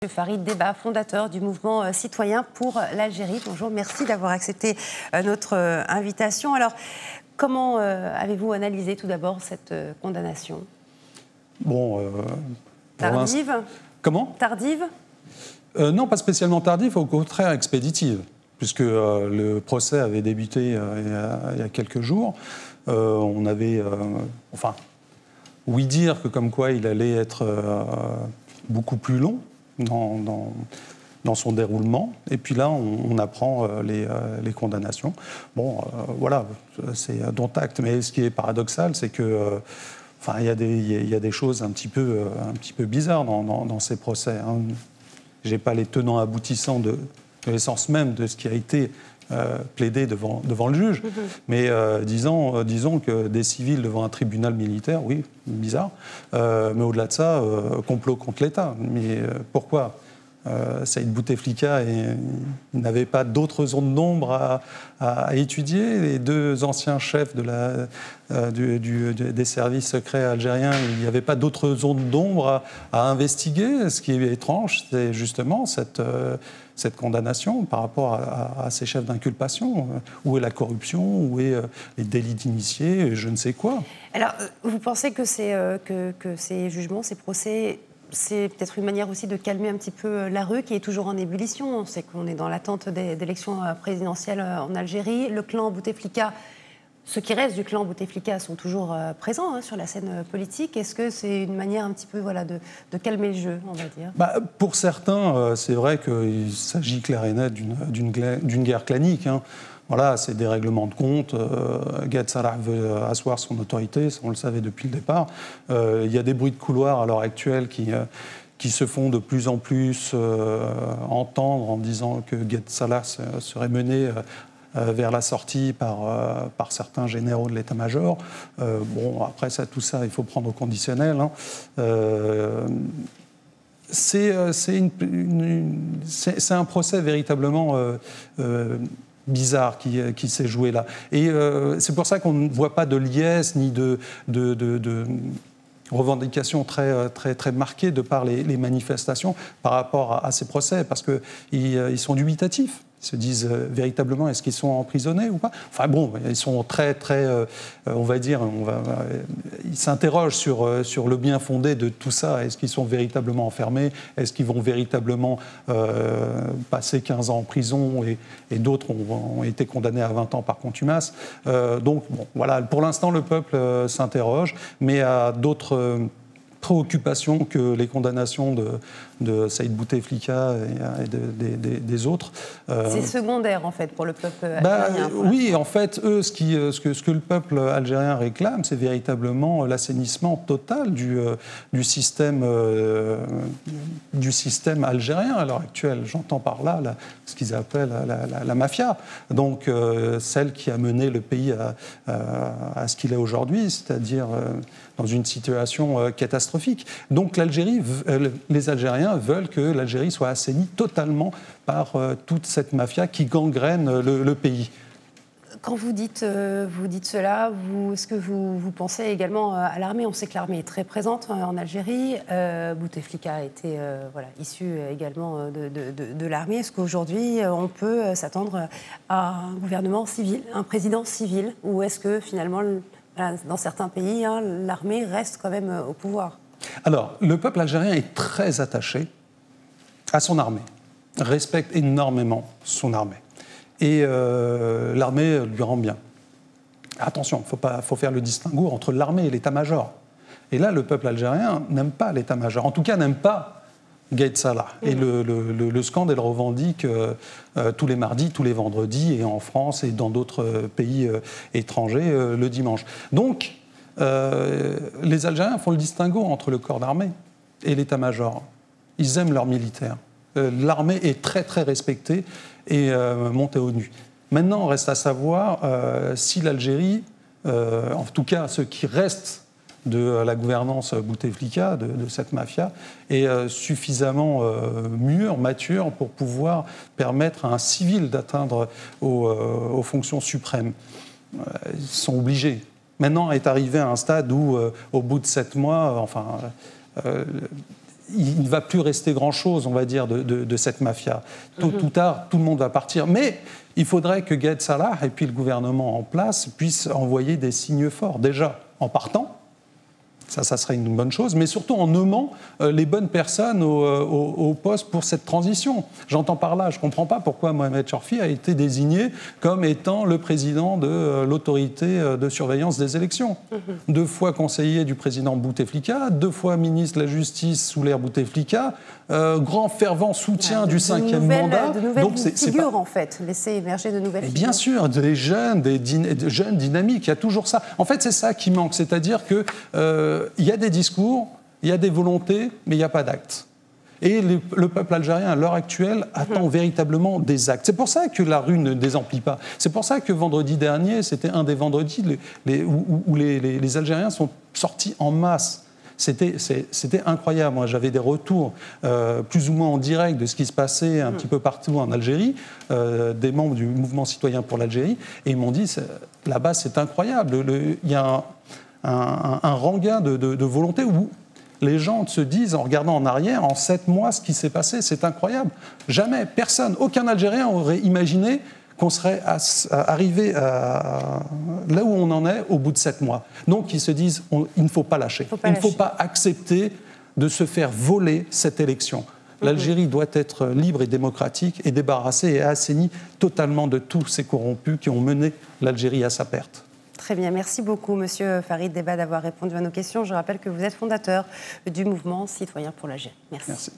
Farid Debba, fondateur du mouvement citoyen pour l'Algérie. Bonjour, merci d'avoir accepté notre invitation. Alors, comment avez-vous analysé tout d'abord cette condamnation? Tardive? Comment? Tardive? Non, pas spécialement tardive, au contraire expéditive, puisque le procès avait débuté il y a quelques jours. On avait, ouï dire que comme quoi il allait être beaucoup plus long dans son déroulement. Et puis là, on apprend les condamnations. Voilà, c'est dont acte. Mais ce qui est paradoxal, c'est que il y a des choses un petit peu bizarres dans ces procès. Je n'ai pas les tenants aboutissants de l'essence même de ce qui a été plaidé devant le juge. Mais disons que des civils devant un tribunal militaire, oui, bizarre. Mais au-delà de ça, complot contre l'État. Mais pourquoi Saïd Bouteflika n'avait pas d'autres zones d'ombre à étudier. Les deux anciens chefs des services secrets algériens, il n'y avait pas d'autres zones d'ombre à investiguer. Ce qui est étrange, c'est justement cette condamnation par rapport à ces chefs d'inculpation. Où est la corruption? Où est les délits d'initiés? Je ne sais quoi. Alors, vous pensez que ces jugements, ces procès, c'est peut-être une manière aussi de calmer un petit peu la rue qui est toujours en ébullition. On sait qu'on est dans l'attente d'élections présidentielles en Algérie. Le clan Bouteflika, ceux qui restent du clan Bouteflika sont toujours présents sur la scène politique. Est-ce que c'est une manière un petit peu de calmer le jeu, on va dire? Pour certains, c'est vrai qu'il s'agit clair et net d'une guerre clanique. Voilà, c'est des règlements de compte. Gad Salah veut asseoir son autorité, ça on le savait depuis le départ. Il y a des bruits de couloir à l'heure actuelle qui se font de plus en plus entendre en disant que Gad Salah serait mené vers la sortie par certains généraux de l'état-major. Après tout ça, il faut prendre au conditionnel. C'est un procès véritablement bizarre qui s'est joué là. Et c'est pour ça qu'on ne voit pas de liesse ni de revendications très, très, très marquées de par les manifestations par rapport à ces procès, parce qu'ils sont dubitatifs. Ils se disent véritablement, est-ce qu'ils sont emprisonnés ou pas? Ils sont très, très, ils s'interrogent sur le bien fondé de tout ça. Est-ce qu'ils sont véritablement enfermés? Est-ce qu'ils vont véritablement passer 15 ans en prison et d'autres ont été condamnés à 20 ans par contumace? Voilà, pour l'instant, le peuple s'interroge, mais à d'autres préoccupations que les condamnations de Saïd Bouteflika et des autres. C'est secondaire, en fait, pour le peuple algérien. Oui, en fait, eux, ce que le peuple algérien réclame, c'est véritablement l'assainissement total du système algérien à l'heure actuelle. J'entends par là ce qu'ils appellent la mafia. Donc, celle qui a mené le pays à ce qu'il est aujourd'hui, c'est-à-dire dans une situation catastrophique. Donc, les Algériens veulent que l'Algérie soit assainie totalement par toute cette mafia qui gangrène le pays. Quand vous dites cela, est-ce que vous pensez également à l'armée? On sait que l'armée est très présente en Algérie. Bouteflika a été issu également de l'armée. Est-ce qu'aujourd'hui, on peut s'attendre à un gouvernement civil, un président civil? Ou est-ce que finalement, dans certains pays, l'armée reste quand même au pouvoir? Alors, le peuple algérien est très attaché à son armée, respecte énormément son armée. Et l'armée lui rend bien. Attention, il faut faire le distinguo entre l'armée et l'état-major. Et là, le peuple algérien n'aime pas l'état-major. En tout cas, n'aime pas Gad Salah. Et le scandale le revendique tous les mardis, tous les vendredis, et en France et dans d'autres pays étrangers le dimanche. Donc, les Algériens font le distinguo entre le corps d'armée et l'état-major. Ils aiment leurs militaires. L'armée est très, très respectée et montée aux nues. Maintenant, reste à savoir si l'Algérie, en tout cas ceux qui restent de la gouvernance Bouteflika, de cette mafia, est suffisamment mûr, mature pour pouvoir permettre à un civil d'atteindre aux fonctions suprêmes. Ils sont obligés. Maintenant est arrivé à un stade où, au bout de 7 mois, il ne va plus rester grand-chose, on va dire, de cette mafia. Tôt ou tard, tout le monde va partir. Mais il faudrait que Gaïd Salah et puis le gouvernement en place puissent envoyer des signes forts. Déjà, en partant, ça serait une bonne chose, mais surtout en nommant les bonnes personnes au poste pour cette transition. J'entends par là, je ne comprends pas pourquoi Mohamed Chorfi a été désigné comme étant le président de l'autorité de surveillance des élections. 2 fois conseiller du président Bouteflika, 2 fois ministre de la Justice sous l'ère Bouteflika, grand fervent soutien du 5e mandat. De nouvelles figures, en fait, laisser émerger de nouvelles figures. Bien sûr, des jeunes dynamiques, il y a toujours ça. En fait, c'est ça qui manque, c'est-à-dire que il y a des discours, il y a des volontés, mais il n'y a pas d'actes. Et le peuple algérien, à l'heure actuelle, attend véritablement des actes. C'est pour ça que la rue ne désemplit pas. C'est pour ça que vendredi dernier, c'était un des vendredis où les Algériens sont sortis en masse. C'était incroyable. Moi, j'avais des retours plus ou moins en direct de ce qui se passait un petit peu partout en Algérie, des membres du mouvement citoyen pour l'Algérie, et ils m'ont dit, là-bas, c'est incroyable. Il y a un regain de volonté où les gens se disent, en regardant en arrière, en 7 mois, ce qui s'est passé, c'est incroyable. Jamais, personne, aucun Algérien aurait imaginé qu'on serait arrivé là où on en est au bout de 7 mois. Donc, ils se disent, il ne faut pas lâcher. Il ne faut pas accepter de se faire voler cette élection. L'Algérie doit être libre et démocratique et débarrassée et assainie totalement de tous ces corrompus qui ont mené l'Algérie à sa perte. Très bien, merci beaucoup, Monsieur Farid Debba, d'avoir répondu à nos questions. Je rappelle que vous êtes fondateur du mouvement citoyen pour l'Algérie. Merci.